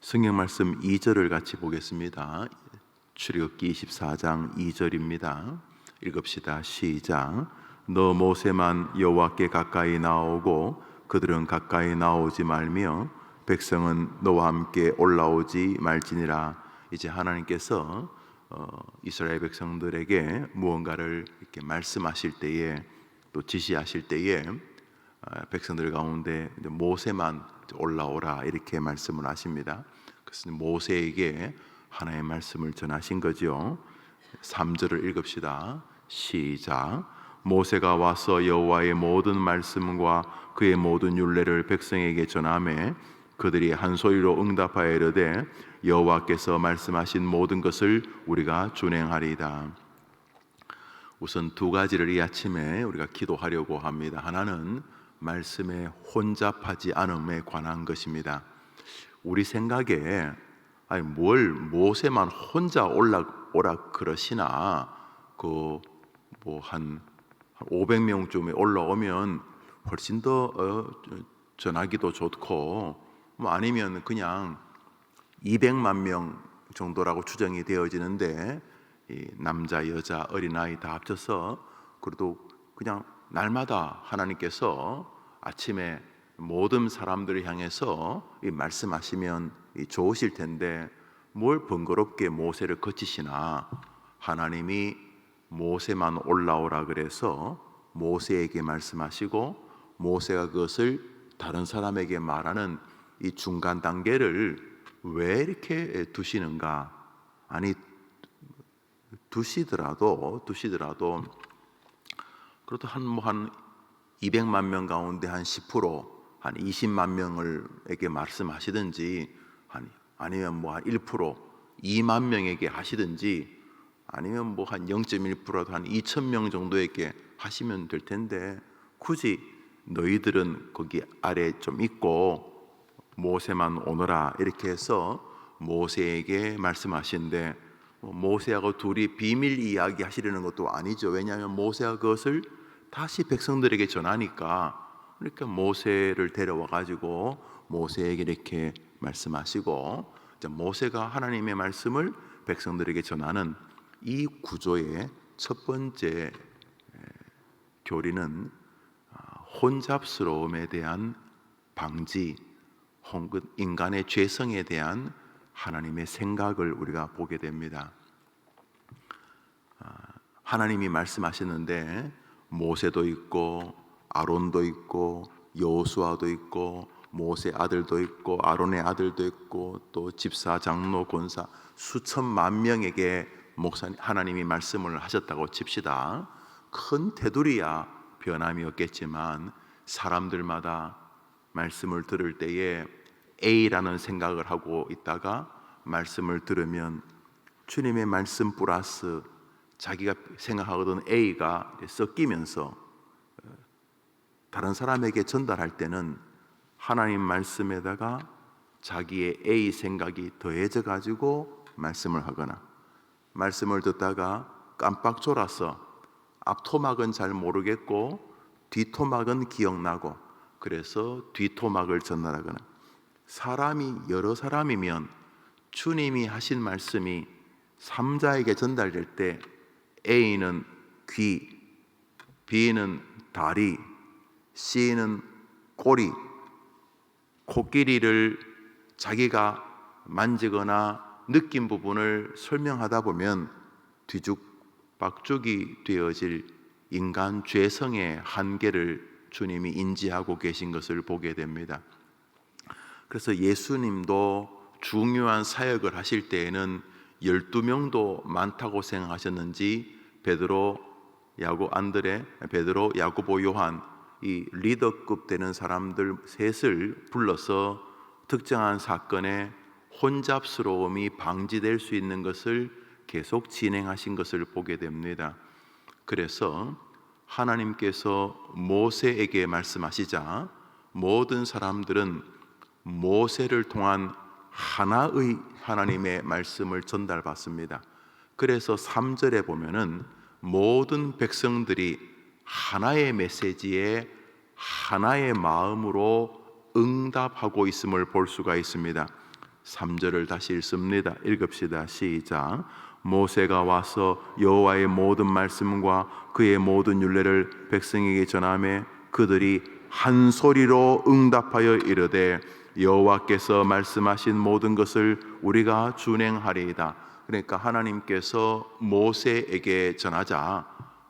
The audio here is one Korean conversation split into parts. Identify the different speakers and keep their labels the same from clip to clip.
Speaker 1: 성경 말씀 2절을 같이 보겠습니다. 출애굽기 24장 2절입니다. 읽읍시다. 시작. 너 모세만 여호와께 가까이 나오고 그들은 가까이 나오지 말며 백성은 너와 함께 올라오지 말지니라. 이제 하나님께서 이스라엘 백성들에게 무언가를 이렇게 말씀하실 때에, 또 지시하실 때에 백성들 가운데 모세만 올라오라 이렇게 말씀을 하십니다. 그래서 모세에게 하나의 말씀을 전하신 거죠. 3절을 읽읍시다. 시작. 모세가 와서 여호와의 모든 말씀과 그의 모든 율례를 백성에게 전하매 그들이 한 소리로 응답하여 이르되 여호와께서 말씀하신 모든 것을 우리가 준행하리이다. 우선 두 가지를 이 아침에 우리가 기도하려고 합니다. 하나는 말씀에 혼잡하지 않음에 관한 것입니다. 우리 생각에 뭘 모세만 혼자 올라오라 그러시나, 한 500명쯤에 올라오면 훨씬 더 전하기도 좋고, 아니면 그냥 200만 명 정도라고 추정이 되어지는데, 이 남자, 여자, 어린아이 다 합쳐서 그래도 그냥 날마다 하나님께서 아침에 모든 사람들을 향해서 말씀하시면 좋으실 텐데 뭘 번거롭게 모세를 거치시나. 하나님이 모세만 올라오라 그래서 모세에게 말씀하시고 모세가 그것을 다른 사람에게 말하는 이 중간 단계를 왜 이렇게 두시는가? 아니, 두시더라도 그래도 한 200만 명 가운데 한 10%, 한 20만 명에게 말씀하시든지, 아니면 한 1%, 2만 명에게 하시든지, 아니면 한 0.1%라도 한 2천 명 정도에게 하시면 될 텐데, 굳이 너희들은 거기 아래 좀 있고 모세만 오너라 이렇게 해서 모세에게 말씀하신데, 모세하고 둘이 비밀 이야기 하시려는 것도 아니죠. 왜냐하면 모세가 그것을 다시 백성들에게 전하니까. 그러니까 모세를 데려와 가지고 모세에게 이렇게 말씀하시고, 모세가 하나님의 말씀을 백성들에게 전하는 이 구조의 첫 번째 교리는 혼잡스러움에 대한 방지, 혹은 인간의 죄성에 대한 하나님의 생각을 우리가 보게 됩니다. 하나님이 말씀하셨는데 모세도 있고 아론도 있고 여호수아도 있고 모세 아들도 있고 아론의 아들도 있고 또 집사, 장로, 권사 수천만 명에게 하나님이 말씀을 하셨다고 칩시다. 큰 테두리야 변함이 없겠지만 사람들마다 말씀을 들을 때에 A라는 생각을 하고 있다가 말씀을 들으면 주님의 말씀 플러스 자기가 생각하거든 A가 섞이면서 다른 사람에게 전달할 때는 하나님 말씀에다가 자기의 A 생각이 더해져 가지고 말씀을 하거나, 말씀을 듣다가 깜빡 졸아서 앞토막은 잘 모르겠고 뒤토막은 기억나고 그래서 뒤토막을 전달하거나, 사람이 여러 사람이면 주님이 하신 말씀이 3자에게 전달될 때 A는 귀, B는 다리, C는 꼬리, 코끼리를 자기가 만지거나 느낀 부분을 설명하다 보면 뒤죽박죽이 되어질 인간 죄성의 한계를 주님이 인지하고 계신 것을 보게 됩니다. 그래서 예수님도 중요한 사역을 하실 때에는 12명도 많다고 생각하셨는지 베드로, 야고보, 요한, 이 리더급 되는 사람들 셋을 불러서 특정한 사건에 혼잡스러움이 방지될 수 있는 것을 계속 진행하신 것을 보게 됩니다. 그래서 하나님께서 모세에게 말씀하시자 모든 사람들은 모세를 통한 하나의 하나님의 말씀을 전달받습니다. 그래서 3절에 보면은 모든 백성들이 하나의 메시지에 하나의 마음으로 응답하고 있음을 볼 수가 있습니다. 3절을 다시 읽습니다. 읽읍시다. 시작. 모세가 와서 여호와의 모든 말씀과 그의 모든 율례를 백성에게 전하매 그들이 한 소리로 응답하여 이르되 여호와께서 말씀하신 모든 것을 우리가 준행하리이다. 그러니까 하나님께서 모세에게 전하자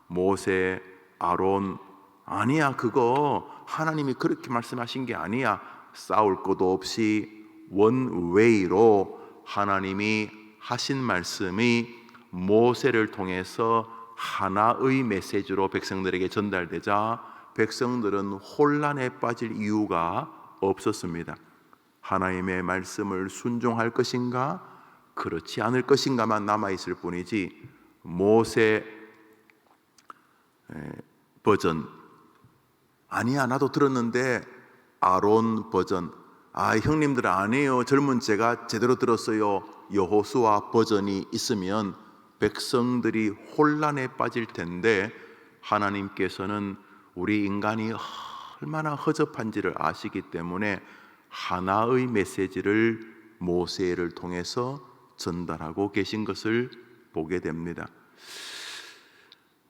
Speaker 1: 모세, 아론, 아니야, 그거 하나님이 그렇게 말씀하신 게 아니야. 싸울 것도 없이 원웨이로 하나님이 하신 말씀이 모세를 통해서 하나의 메시지로 백성들에게 전달되자 백성들은 혼란에 빠질 이유가 없었습니다. 하나님의 말씀을 순종할 것인가 그렇지 않을 것인가만 남아있을 뿐이지 모세 버전 아니야 나도 들었는데 아론 버전 형님들 아니에요 젊은 제가 제대로 들었어요 여호수아 버전이 있으면 백성들이 혼란에 빠질 텐데 하나님께서는 우리 인간이 얼마나 허접한지를 아시기 때문에 하나의 메시지를 모세를 통해서 전달하고 계신 것을 보게 됩니다.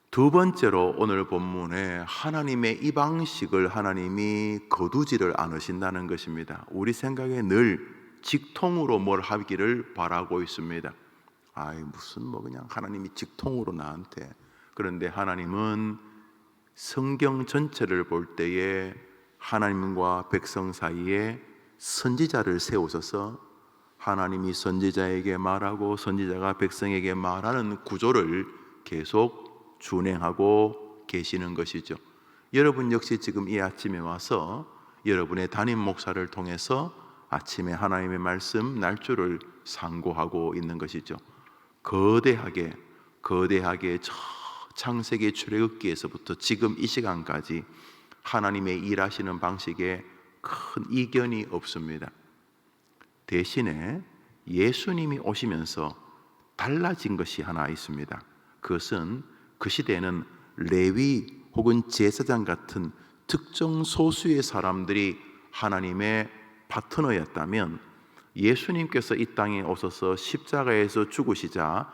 Speaker 1: 두 번째로 오늘 본문에 하나님의 이 방식을 하나님이 거두지를 않으신다는 것입니다. 우리 생각에 늘 직통으로 뭘 하기를 바라고 있습니다. 무슨 그냥 하나님이 직통으로 나한테. 그런데 하나님은 성경 전체를 볼 때에 하나님과 백성 사이에 선지자를 세우셔서 하나님이 선지자에게 말하고 선지자가 백성에게 말하는 구조를 계속 준행하고 계시는 것이죠. 여러분 역시 지금 이 아침에 와서 여러분의 담임 목사를 통해서 아침에 하나님의 말씀 날조를 상고하고 있는 것이죠. 거대하게 저 창세기 출애굽기에서부터 지금 이 시간까지 하나님의 일하시는 방식에 큰 이견이 없습니다. 대신에 예수님이 오시면서 달라진 것이 하나 있습니다. 그것은 그 시대에는 레위 혹은 제사장 같은 특정 소수의 사람들이 하나님의 파트너였다면 예수님께서 이 땅에 오셔서 십자가에서 죽으시자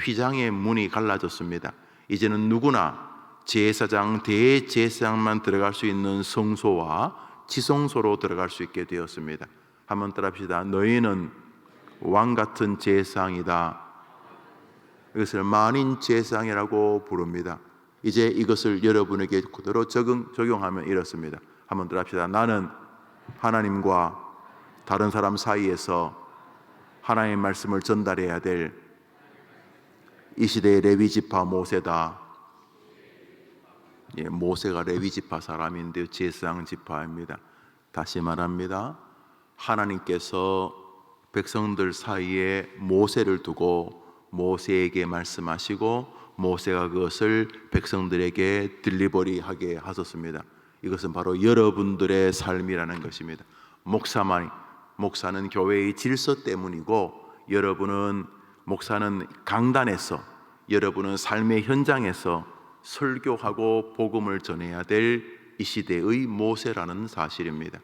Speaker 1: 휘장의 문이 갈라졌습니다. 이제는 누구나 제사장, 대제사장만 들어갈 수 있는 성소와 지성소로 들어갈 수 있게 되었습니다. 한번 따라합시다. 너희는 왕 같은 제사장이다. 이것을 만인 제사장이라고 부릅니다. 이제 이것을 여러분에게 그대로 적용하면 이렇습니다. 한번 따라합시다. 나는 하나님과 다른 사람 사이에서 하나님의 말씀을 전달해야 될 이 시대의 레위 지파 모세다. 모세가 레위 지파 사람인데요, 제사장 지파입니다. 다시 말합니다. 하나님께서 백성들 사이에 모세를 두고 모세에게 말씀하시고 모세가 그것을 백성들에게 딜리버리하게 하셨습니다. 이것은 바로 여러분들의 삶이라는 것입니다. 목사는 교회의 질서 때문이고 목사는 강단에서 여러분은 삶의 현장에서 설교하고 복음을 전해야 될 이 시대의 모세라는 사실입니다.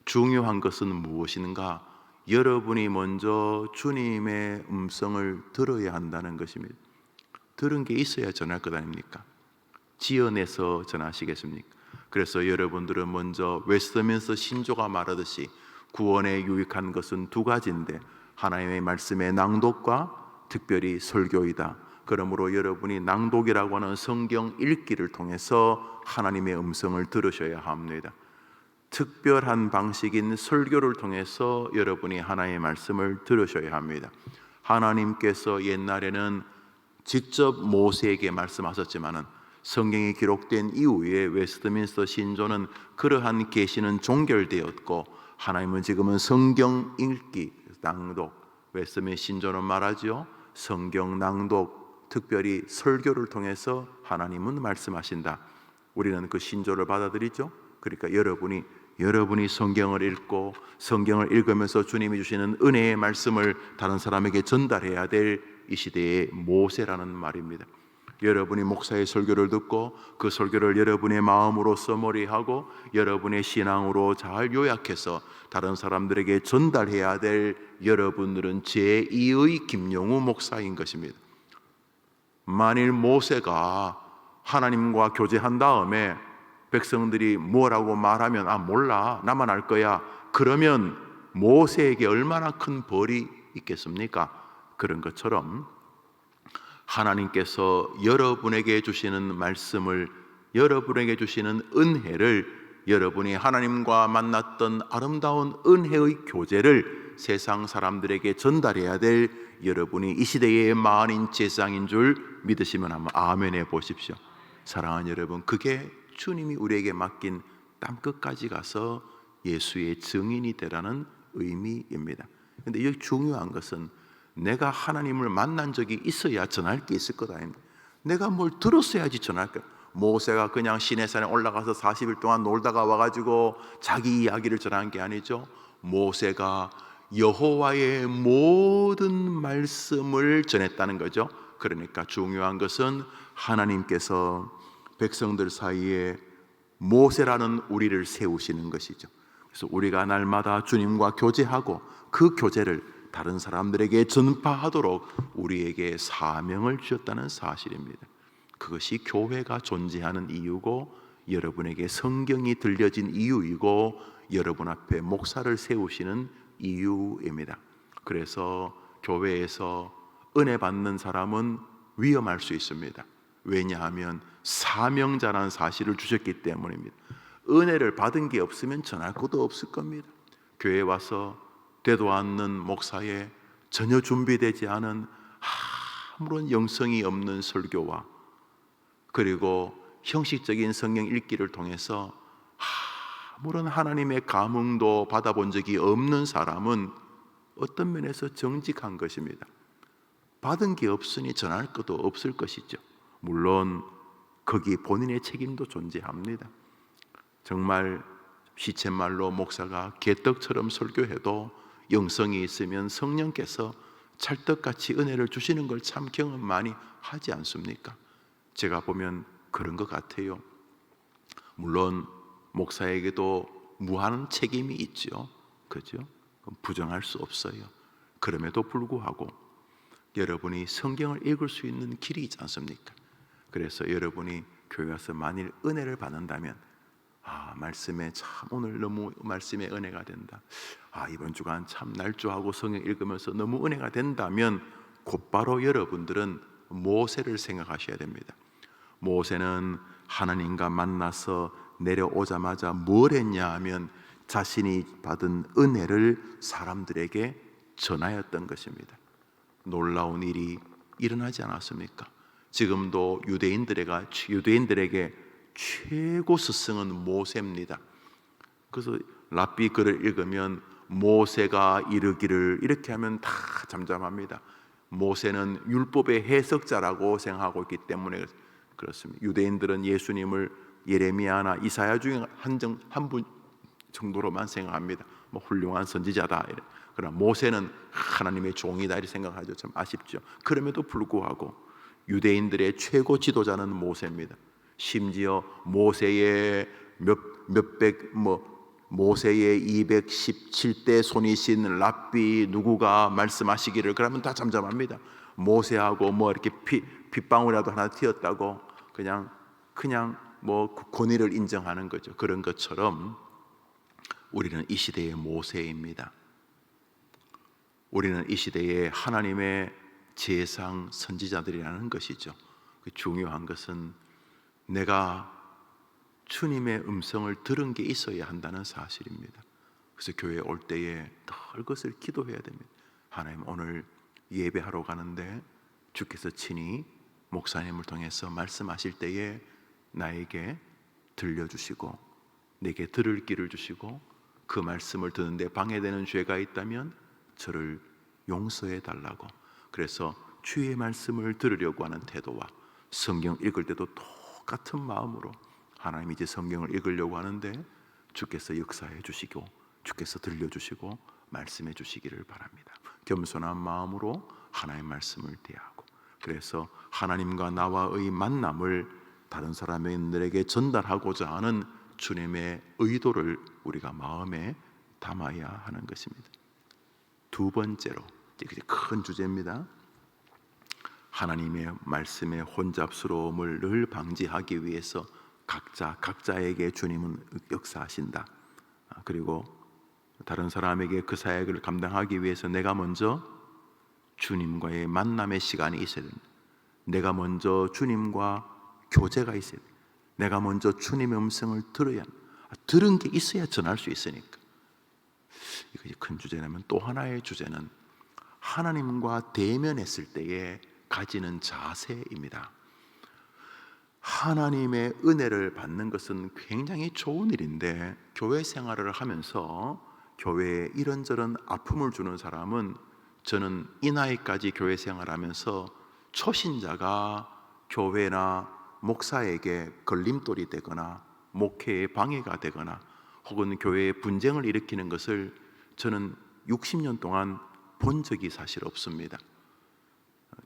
Speaker 1: 중요한 것은 무엇인가? 여러분이 먼저 주님의 음성을 들어야 한다는 것입니다. 들은 게 있어야 전할 것 아닙니까? 지어내서 전하시겠습니까? 그래서 여러분들은 먼저 웨스트민스터 신조가 말하듯이 구원에 유익한 것은 두 가지인데 하나님의 말씀의 낭독과 특별히 설교이다. 그러므로 여러분이 낭독이라고 하는 성경 읽기를 통해서 하나님의 음성을 들으셔야 합니다. 특별한 방식인 설교를 통해서 여러분이 하나님의 말씀을 들으셔야 합니다. 하나님께서 옛날에는 직접 모세에게 말씀하셨지만은 성경이 기록된 이후에 웨스트민스터 신조는 그러한 계시는 종결되었고 하나님은 지금은 성경 읽기, 낭독, 웨스트민스터 신조는 말하죠. 성경 낭독, 특별히 설교를 통해서 하나님은 말씀하신다. 우리는 그 신조를 받아들이죠. 그러니까 여러분이 성경을 읽고 성경을 읽으면서 주님이 주시는 은혜의 말씀을 다른 사람에게 전달해야 될 이 시대의 모세라는 말입니다. 여러분이 목사의 설교를 듣고 그 설교를 여러분의 마음으로 써머리하고 여러분의 신앙으로 잘 요약해서 다른 사람들에게 전달해야 될 여러분들은 제2의 김용우 목사인 것입니다. 만일 모세가 하나님과 교제한 다음에 백성들이 뭐라고 말하면 몰라, 나만 알 거야, 그러면 모세에게 얼마나 큰 벌이 있겠습니까? 그런 것처럼 하나님께서 여러분에게 주시는 말씀을, 여러분에게 주시는 은혜를, 여러분이 하나님과 만났던 아름다운 은혜의 교제를 세상 사람들에게 전달해야 될 여러분이 이 시대의 만인 제사장인 줄 믿으시면 한번 아멘 해 보십시오. 사랑하는 여러분, 그게 주님이 우리에게 맡긴 땅끝까지 가서 예수의 증인이 되라는 의미입니다. 그런데 여기 중요한 것은 내가 하나님을 만난 적이 있어야 전할 게 있을 거다. 내가 뭘 들었어야지 전할 거야. 모세가 그냥 시내산에 올라가서 40일 동안 놀다가 와가지고 자기 이야기를 전한 게 아니죠. 모세가 여호와의 모든 말씀을 전했다는 거죠. 그러니까 중요한 것은 하나님께서 백성들 사이에 모세라는 우리를 세우시는 것이죠. 그래서 우리가 날마다 주님과 교제하고 그 교제를 다른 사람들에게 전파하도록 우리에게 사명을 주셨다는 사실입니다. 그것이 교회가 존재하는 이유고 여러분에게 성경이 들려진 이유이고 여러분 앞에 목사를 세우시는 이유입니다. 그래서 교회에서 은혜 받는 사람은 위험할 수 있습니다. 왜냐하면 사명자라는 사실을 주셨기 때문입니다. 은혜를 받은 게 없으면 전할 것도 없을 겁니다. 교회에 와서 되도 않는 목사의 전혀 준비되지 않은 아무런 영성이 없는 설교와 그리고 형식적인 성경 읽기를 통해서 아무런 하나님의 감흥도 받아본 적이 없는 사람은 어떤 면에서 정직한 것입니다. 받은 게 없으니 전할 것도 없을 것이죠. 물론 거기 본인의 책임도 존재합니다. 정말 시쳇말로 목사가 개떡처럼 설교해도 영성이 있으면 성령께서 찰떡같이 은혜를 주시는 걸 참 경험 많이 하지 않습니까? 제가 보면 그런 것 같아요. 물론 목사에게도 무한 책임이 있죠. 그죠? 부정할 수 없어요. 그럼에도 불구하고 여러분이 성경을 읽을 수 있는 길이 있지 않습니까? 그래서 여러분이 교회 와서 만일 은혜를 받는다면 말씀에 참 오늘 너무 말씀에 은혜가 된다. 이번 주간 참 날조하고 성경 읽으면서 너무 은혜가 된다면 곧바로 여러분들은 모세를 생각하셔야 됩니다. 모세는 하나님과 만나서 내려오자마자 뭘 했냐 하면 자신이 받은 은혜를 사람들에게 전하였던 것입니다. 놀라운 일이 일어나지 않았습니까? 지금도 유대인들에게 최고 스승은 모세입니다. 그래서 랍비 글을 읽으면 모세가 이르기를 이렇게 하면 다 잠잠합니다. 모세는 율법의 해석자라고 생각하고 있기 때문에 그렇습니다. 유대인들은 예수님을 예레미야나 이사야 중에 한 분 정도로만 생각합니다. 훌륭한 선지자다. 그러나 모세는 하나님의 종이다 이렇게 생각하죠. 참 아쉽죠. 그럼에도 불구하고 유대인들의 최고 지도자는 모세입니다. 심지어 모세의 모세의 217대 손이신 랍비 누구가 말씀하시기를 그러면 다 잠잠합니다. 모세하고 이렇게 빗방울이라도 하나 튀었다고 그냥 권위를 인정하는 거죠. 그런 것처럼 우리는 이 시대의 모세입니다. 우리는 이 시대의 하나님의 제상 선지자들이라는 것이죠. 중요한 것은 내가 주님의 음성을 들은 게 있어야 한다는 사실입니다. 그래서 교회에 올 때에 늘 것을 기도해야 됩니다. 하나님, 오늘 예배하러 가는데 주께서 친히 목사님을 통해서 말씀하실 때에 나에게 들려주시고 내게 들을 길을 주시고 그 말씀을 듣는데 방해되는 죄가 있다면 저를 용서해 달라고. 그래서 주의 말씀을 들으려고 하는 태도와 성경 읽을 때도 똑같은 마음으로 하나님 이제 성경을 읽으려고 하는데 주께서 역사해 주시고 주께서 들려주시고 말씀해 주시기를 바랍니다. 겸손한 마음으로 하나님의 말씀을 대하고 그래서 하나님과 나와의 만남을 다른 사람들에게 전달하고자 하는 주님의 의도를 우리가 마음에 담아야 하는 것입니다. 두 번째로, 이제 큰 주제입니다. 하나님의 말씀의 혼잡스러움을 늘 방지하기 위해서 각자에게 주님은 역사하신다. 그리고 다른 사람에게 그 사역을 감당하기 위해서 내가 먼저 주님과의 만남의 시간이 있어야 된다. 내가 먼저 주님과 교제가 있어야 된다. 내가 먼저 주님의 음성을 들어야 한다. 들은 게 있어야 전할 수 있으니까. 이것이 큰 주제라면, 또 하나의 주제는 하나님과 대면했을 때에 가지는 자세입니다. 하나님의 은혜를 받는 것은 굉장히 좋은 일인데, 교회 생활을 하면서 교회에 이런저런 아픔을 주는 사람은, 저는 이 나이까지 교회 생활하면서 초신자가 교회나 목사에게 걸림돌이 되거나 목회에 방해가 되거나 혹은 교회에 분쟁을 일으키는 것을 저는 60년 동안 본 적이 사실 없습니다.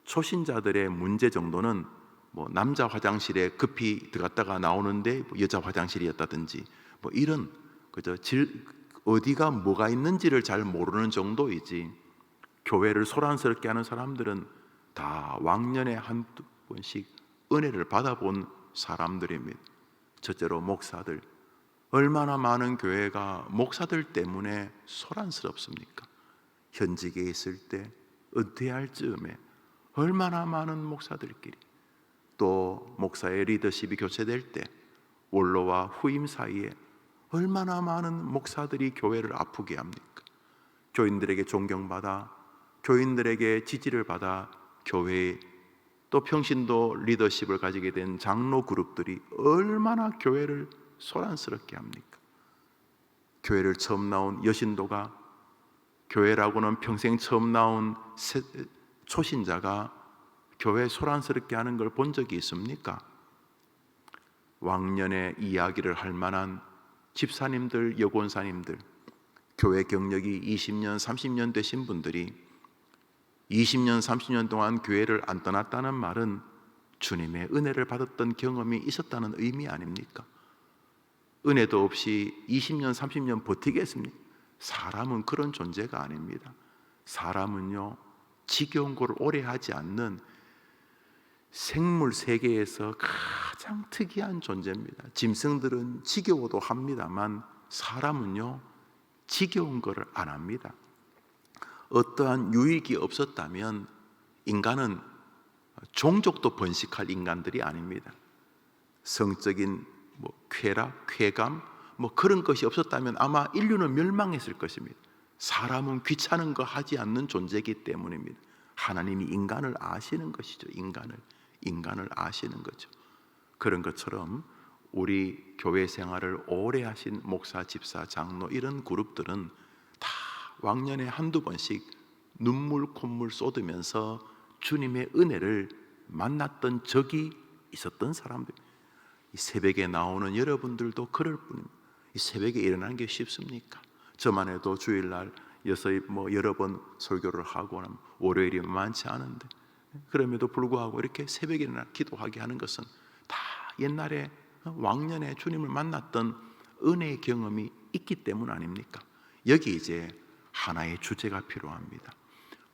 Speaker 1: 초신자들의 문제 정도는 남자 화장실에 급히 들어갔다가 나오는데 여자 화장실이었다든지 이런 그저 어디가 뭐가 있는지를 잘 모르는 정도이지, 교회를 소란스럽게 하는 사람들은 다 왕년에 한두 번씩 은혜를 받아본 사람들입니다. 첫째로 목사들, 얼마나 많은 교회가 목사들 때문에 소란스럽습니까? 현직에 있을 때, 은퇴할 즈음에 얼마나 많은 목사들끼리, 또 목사의 리더십이 교체될 때 원로와 후임 사이에 얼마나 많은 목사들이 교회를 아프게 합니까? 교인들에게 존경받아, 교인들에게 지지를 받아 교회에 또 평신도 리더십을 가지게 된 장로 그룹들이 얼마나 교회를 소란스럽게 합니까? 교회를 처음 나온 여신도가, 교회라고는 평생 처음 나온 초신자가 교회 소란스럽게 하는 걸 본 적이 있습니까? 왕년에 이야기를 할 만한 집사님들, 여권사님들, 교회 경력이 20년, 30년 되신 분들이 20년, 30년 동안 교회를 안 떠났다는 말은 주님의 은혜를 받았던 경험이 있었다는 의미 아닙니까? 은혜도 없이 20년, 30년 버티겠습니까? 사람은 그런 존재가 아닙니다. 사람은요, 지겨운 걸 오래 하지 않는 생물 세계에서 가장 특이한 존재입니다. 짐승들은 지겨워도 합니다만 사람은요, 지겨운 것을 안 합니다. 어떠한 유익이 없었다면 인간은 종족도 번식할 인간들이 아닙니다. 성적인 쾌락, 쾌감 그런 것이 없었다면 아마 인류는 멸망했을 것입니다. 사람은 귀찮은 거 하지 않는 존재이기 때문입니다. 하나님이 인간을 아시는 것이죠. 인간을 아시는 거죠. 그런 것처럼 우리 교회 생활을 오래 하신 목사, 집사, 장로 이런 그룹들은 다 왕년에 한두 번씩 눈물 콧물 쏟으면서 주님의 은혜를 만났던 적이 있었던 사람들. 이 새벽에 나오는 여러분들도 그럴 뿐입니다. 이 새벽에 일어나는 게 쉽습니까? 저만 해도 주일날 여러 번 설교를 하고 나면 월요일이 많지 않은데, 그럼에도 불구하고 이렇게 새벽에 일어나 기도하게 하는 것은 다 옛날에 왕년에 주님을 만났던 은혜의 경험이 있기 때문 아닙니까? 여기 이제 하나의 주제가 필요합니다.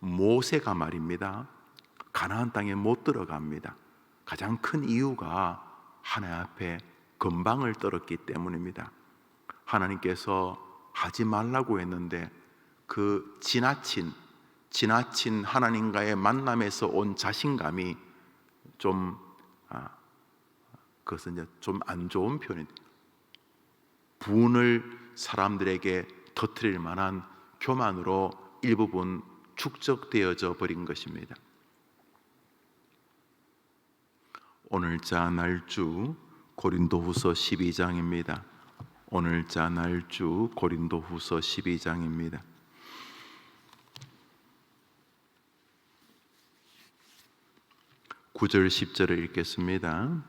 Speaker 1: 모세가 말입니다, 가나안 땅에 못 들어갑니다. 가장 큰 이유가 하나님 앞에 건방을 떨었기 때문입니다. 하나님께서 하지 말라고 했는데 그 지나친 하나님과의 만남에서 온 자신감이 그것은 이제 좀 안 좋은 표현입니다. 분을 사람들에게 터뜨릴 만한 교만으로 일부분 축적되어져 버린 것입니다. 오늘자 날주 고린도후서 12장입니다. 오늘자 날주 고린도후서 12장입니다. (9절) (10절을) 읽겠습니다.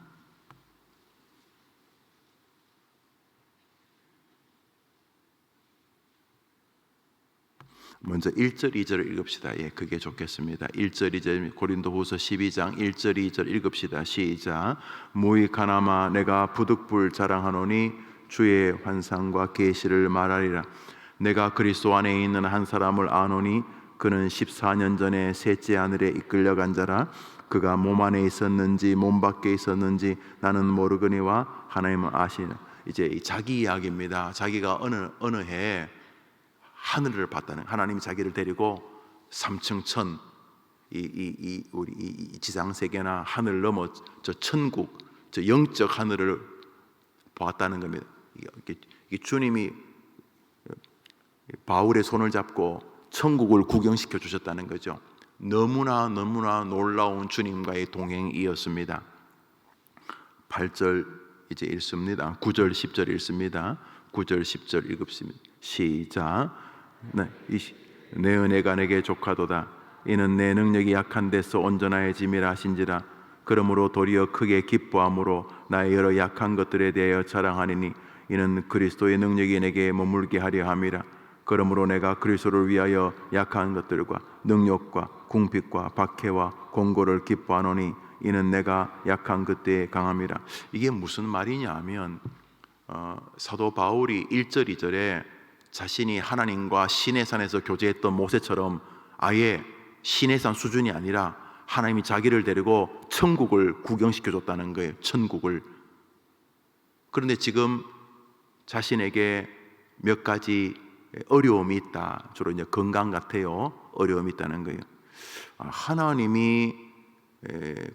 Speaker 1: 먼저 1절 2절을 읽읍시다. 예, 그게 좋겠습니다. 1절 2절 고린도후서 12장 1절 2절 읽읍시다. 시작. 무익하나마 내가 부득불 자랑하노니 주의 환상과 계시를 말하리라. 내가 그리스도 안에 있는 한 사람을 아노니 그는 14년 전에 셋째 하늘에 이끌려간 자라. 그가 몸 안에 있었는지 몸 밖에 있었는지 나는 모르거니와 하나님은 아시나. 이제 자기 이야기입니다. 자기가 어느 해에 하늘을 봤다는, 하나님이 자기를 데리고 3층 천, 우리 이 지상 세계나 하늘 넘어 저 천국, 저 영적 하늘을 보았다는 겁니다. 이게 주님이 바울의 손을 잡고 천국을 구경시켜 주셨다는 거죠. 너무나 놀라운 주님과의 동행이었습니다. 8절 이제 읽습니다. 9절 10절 읽습니다. 9절 10절 읽읍니다. 시작. 내 은혜가 내게 족하도다. 이는 내 능력이 약한 데서 온전하여짐이라 하신지라. 그러므로 도리어 크게 기뻐함으로 나의 여러 약한 것들에 대하여 자랑하리니 이는 그리스도의 능력이 내게 머물게 하려 함이라. 그러므로 내가 그리스도를 위하여 약한 것들과 능력과 궁핍과 박해와 공고를 기뻐하노니 이는 내가 약한 그때에 강함이라. 이게 무슨 말이냐 하면 사도 바울이 1절 2절에 자신이 하나님과 시내산에서 교제했던 모세처럼 아예 시내산 수준이 아니라 하나님이 자기를 데리고 천국을 구경시켜 줬다는 거예요. 천국을. 그런데 지금 자신에게 몇 가지 어려움이 있다. 주로 이제 건강 같아요. 어려움이 있다는 거예요. 하나님이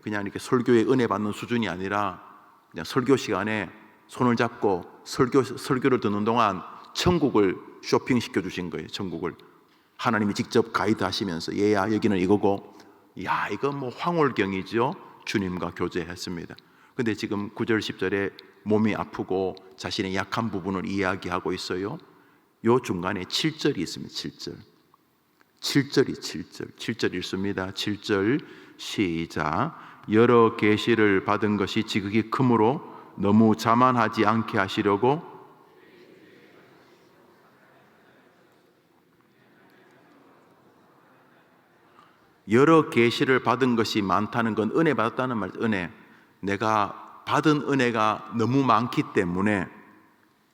Speaker 1: 그냥 이렇게 설교에 은혜 받는 수준이 아니라 그냥 설교 시간에 손을 잡고 설교를 듣는 동안 천국을 쇼핑시켜 주신 거예요. 천국을 하나님이 직접 가이드 하시면서 얘야 여기는 이거고, 야 이건 뭐 황홀경이죠. 주님과 교제했습니다. 근데 지금 9절 10절에 몸이 아프고 자신의 약한 부분을 이야기하고 있어요. 요 중간에 7절이 있습니다. 7절 읽습니다. 7절 시작. 여러 계시를 받은 것이 지극히 크므로 너무 자만하지 않게 하시려고 여러 계시를 받은 것이 많다는 건 은혜 받았다는 말. 은혜, 내가 받은 은혜가 너무 많기 때문에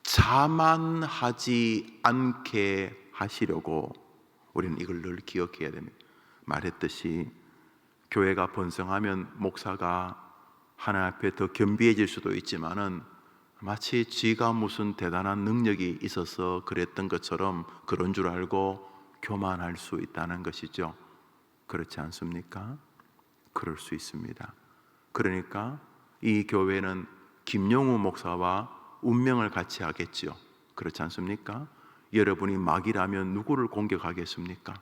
Speaker 1: 자만하지 않게 하시려고 우리는 이걸 늘 기억해야 됩니다. 말했듯이 교회가 번성하면 목사가 하나님 앞에 더 겸비해질 수도 있지만은 마치 지가 무슨 대단한 능력이 있어서 그랬던 것처럼 그런 줄 알고 교만할 수 있다는 것이죠. 그렇지 않습니까? 그럴 수 있습니다. 그러니까 이 교회는 김용우 목사와 운명을 같이 하겠지요. 그렇지 않습니까? 여러분이 마귀라면 누구를 공격하겠습니까?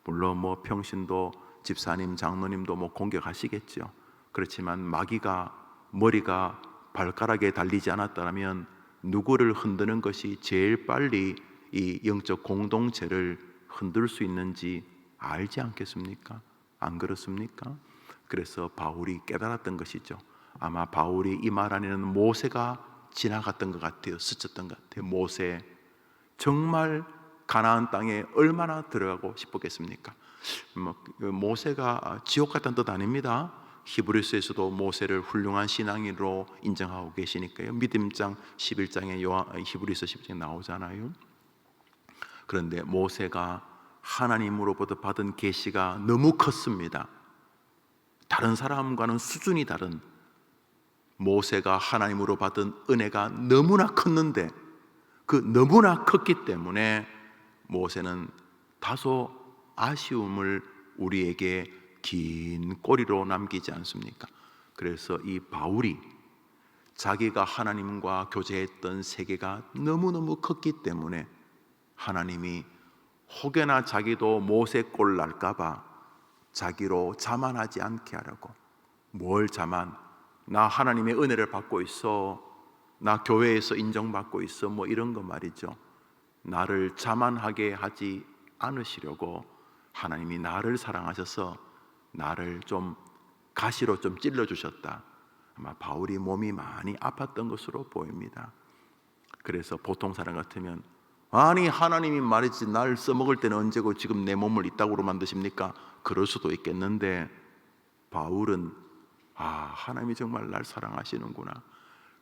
Speaker 1: 물론 뭐 평신도 집사님, 장로님도 뭐 공격하시겠죠. 그렇지만 마귀가 머리가 발가락에 달리지 않았다면 누구를 흔드는 것이 제일 빨리 이 영적 공동체를 흔들 수 있는지 알지 않겠습니까? 안 그렇습니까? 그래서 바울이 깨달았던 것이죠. 아마 바울이 이 말 안에는 모세가 지나갔던 것 같아요. 스쳤던 것 같아요. 모세, 정말 가나안 땅에 얼마나 들어가고 싶었겠습니까? 모세가 지옥 같다는 뜻 아닙니다. 히브리서에서도 모세를 훌륭한 신앙인으로 인정하고 계시니까요. 믿음장 11장에 히브리서 10장에 나오잖아요. 그런데 모세가 하나님으로부터 받은 계시가 너무 컸습니다. 다른 사람과는 수준이 다른, 모세가 하나님으로 받은 은혜가 너무나 컸는데 그 너무나 컸기 때문에 모세는 다소 아쉬움을 우리에게 긴 꼬리로 남기지 않습니까? 그래서 이 바울이 자기가 하나님과 교제했던 세계가 너무너무 컸기 때문에 하나님이 혹여나 자기도 모세 꼴 날까봐 자기로 자만하지 않게 하라고. 뭘 자만? 나 하나님의 은혜를 받고 있어, 나 교회에서 인정받고 있어, 뭐 이런 거 말이죠. 나를 자만하게 하지 않으시려고 하나님이 나를 사랑하셔서 나를 좀 가시로 좀 찔러주셨다. 아마 바울이 몸이 많이 아팠던 것으로 보입니다. 그래서 보통 사람 같으면 아니 하나님이 말했지 날 써먹을 때는 언제고 지금 내 몸을 이따구로 만드십니까? 그럴 수도 있겠는데 바울은 하나님이 정말 날 사랑하시는구나.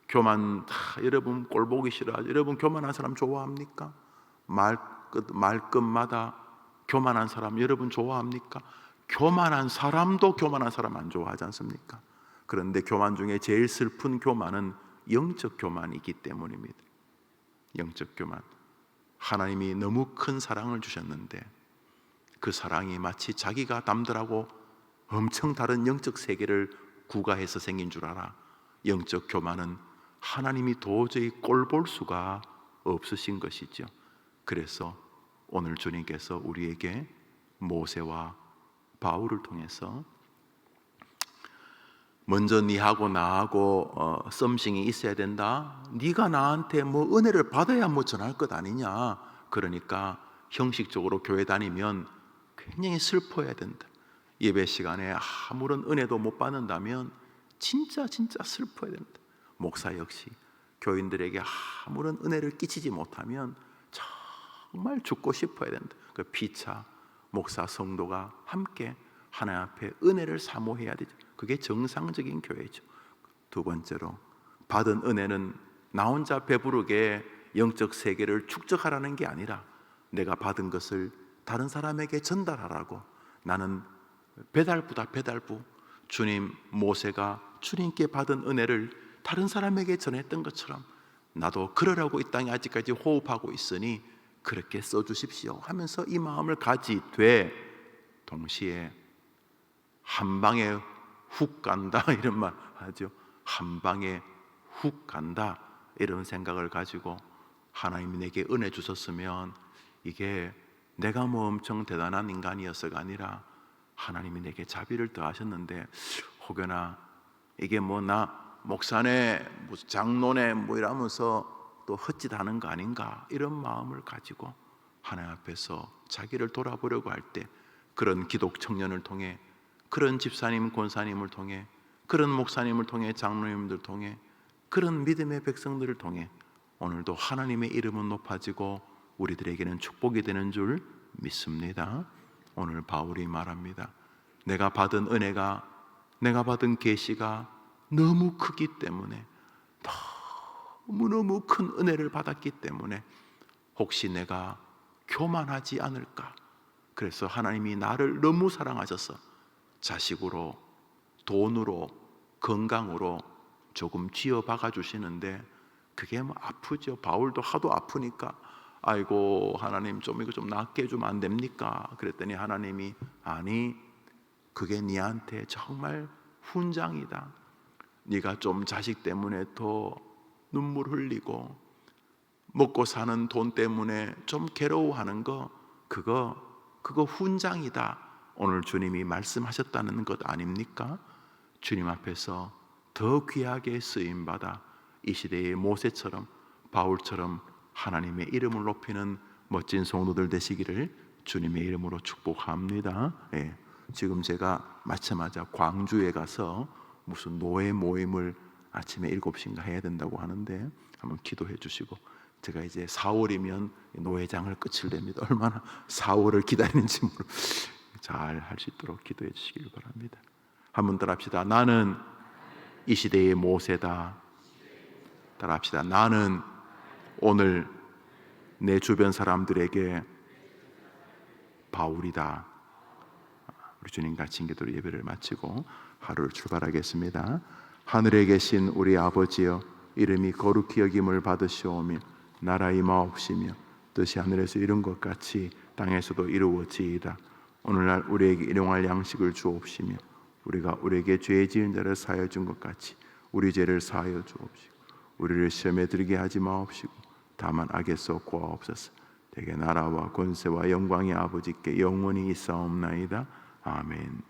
Speaker 1: 교만 여러분 꼴 보기 싫어하죠. 여러분 교만한 사람 좋아합니까? 말끝마다 교만한 사람 여러분 좋아합니까? 교만한 사람도 교만한 사람 안 좋아하지 않습니까? 그런데 교만 중에 제일 슬픈 교만은 영적 교만이기 때문입니다. 영적 교만. 하나님이 너무 큰 사랑을 주셨는데 그 사랑이 마치 자기가 남들하고 엄청 다른 영적 세계를 구가해서 생긴 줄 알아. 영적 교만은 하나님이 도저히 꼴 볼 수가 없으신 것이죠. 그래서 오늘 주님께서 우리에게 모세와 바울을 통해서 먼저 네하고 나하고 썸씽이 있어야 된다. 네가 나한테 뭐 은혜를 받아야 뭐 전할 것 아니냐. 그러니까 형식적으로 교회 다니면 굉장히 슬퍼해야 된다. 예배 시간에 아무런 은혜도 못 받는다면 진짜 슬퍼해야 된다. 목사 역시 교인들에게 아무런 은혜를 끼치지 못하면 정말 죽고 싶어야 된다. 그 피차 목사 성도가 함께 하나님 앞에 은혜를 사모해야 되죠. 그게 정상적인 교회죠. 두 번째로 받은 은혜는 나 혼자 배부르게 영적 세계를 축적하라는 게 아니라 내가 받은 것을 다른 사람에게 전달하라고. 나는 배달부다. 배달부. 주님 모세가 주님께 받은 은혜를 다른 사람에게 전했던 것처럼 나도 그러라고 이 땅에 아직까지 호흡하고 있으니 그렇게 써주십시오 하면서 이 마음을 가지되 동시에 한 방에 훅 간다 이런 말 하죠. 한 방에 훅 간다 이런 생각을 가지고 하나님이 내게 은혜 주셨으면 이게 내가 뭐 엄청 대단한 인간이어서가 아니라 하나님이 내게 자비를 더하셨는데 혹여나 이게 뭐 나 목사네 뭐 장로네 뭐 이러면서 또 헛짓하는 거 아닌가 이런 마음을 가지고 하나님 앞에서 자기를 돌아보려고 할 때 그런 기독 청년을 통해 그런 집사님 권사님을 통해 그런 목사님을 통해 장로님들 통해 그런 믿음의 백성들을 통해 오늘도 하나님의 이름은 높아지고 우리들에게는 축복이 되는 줄 믿습니다. 오늘 바울이 말합니다. 내가 받은 은혜가 내가 받은 계시가 너무 크기 때문에 너무너무 큰 은혜를 받았기 때문에 혹시 내가 교만하지 않을까. 그래서 하나님이 나를 너무 사랑하셔서 자식으로 돈으로 건강으로 조금 쥐어박아 주시는데 그게 뭐 아프죠. 바울도 하도 아프니까 아이고 하나님 좀 이거 좀 낫게 해주면 안 됩니까? 그랬더니 하나님이 아니 그게 네한테 정말 훈장이다. 네가 좀 자식 때문에 더 눈물 흘리고 먹고 사는 돈 때문에 좀 괴로워하는 거 그거 훈장이다. 오늘 주님이 말씀하셨다는 것 아닙니까? 주님 앞에서 더 귀하게 쓰임받아 이 시대의 모세처럼 바울처럼 하나님의 이름을 높이는 멋진 성도들 되시기를 주님의 이름으로 축복합니다. 지금 제가 마치자마자 광주에 가서 무슨 노예 모임을 아침에 7시인가 해야 된다고 하는데 한번 기도해 주시고 제가 이제 4월이면 노회장을 끝을 냅니다. 얼마나 4월을 기다리는지 잘 할 수 있도록 기도해 주시길 바랍니다. 한번 따라합시다. 나는 이 시대의 모세다. 따라합시다. 나는 오늘 내 주변 사람들에게 바울이다. 우리 주님 같이 기도로 예배를 마치고 하루를 출발하겠습니다. 하늘에 계신 우리 아버지여 이름이 거룩히 여김을 받으시오며 나라 임하옵시며 뜻이 하늘에서 이룬 것 같이 땅에서도 이루어지이다. 오늘날 우리에게 일용할 양식을 주옵시며 우리가 우리에게 죄 지은 자를 사하여 준 것 같이 우리 죄를 사하여 주옵시고 우리를 시험에 들게 하지 마옵시고 다만 악에서 구하옵소서. 대개 나라와 권세와 영광이 아버지께 영원히 있사옵나이다. 아멘.